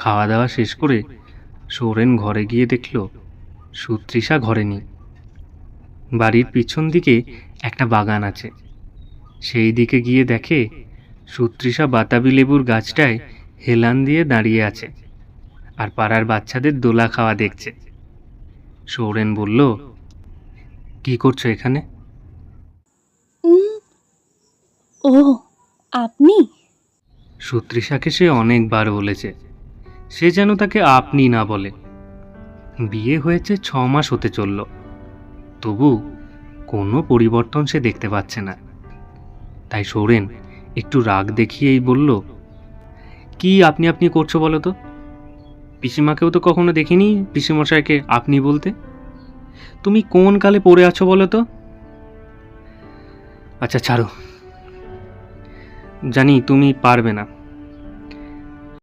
খাওয়া দাওয়া শেষ করে সৌরেন ঘরে গিয়ে দেখল সুতৃষা ঘরে নেই। বাড়ির পিছন দিকে একটা বাগান আছে, সেই দিকে গিয়ে দেখে সুতৃষা বাতাবি লেবুর গাছটায় হেলান দিয়ে দাঁড়িয়ে আছে আর পাড়ার বাচ্চাদের দোলা খাওয়া দেখছে। সৌরেন বলল, কি করছো এখানে? ও, আপনি? সুতৃষাকে সে অনেকবার বলেছে সে যেন তাকে আপনি না বলে। বিয়ে হয়েছে 6 মাস হতে চলল, তবু কোনো পরিবর্তন সে দেখতে পাচ্ছে না। তাই সৌরেন একটু রাগ দেখিয়েই বলল, কি আপনি আপনি করছো বলো তো? পিসিমাকেও তো কখনো দেখিনি পিসিমশাইকে আপনি বলতে। তুমি কোন কালে পড়ে আছো বলো তো? আচ্ছা ছাড়ো, জানি তুমি পারবে না,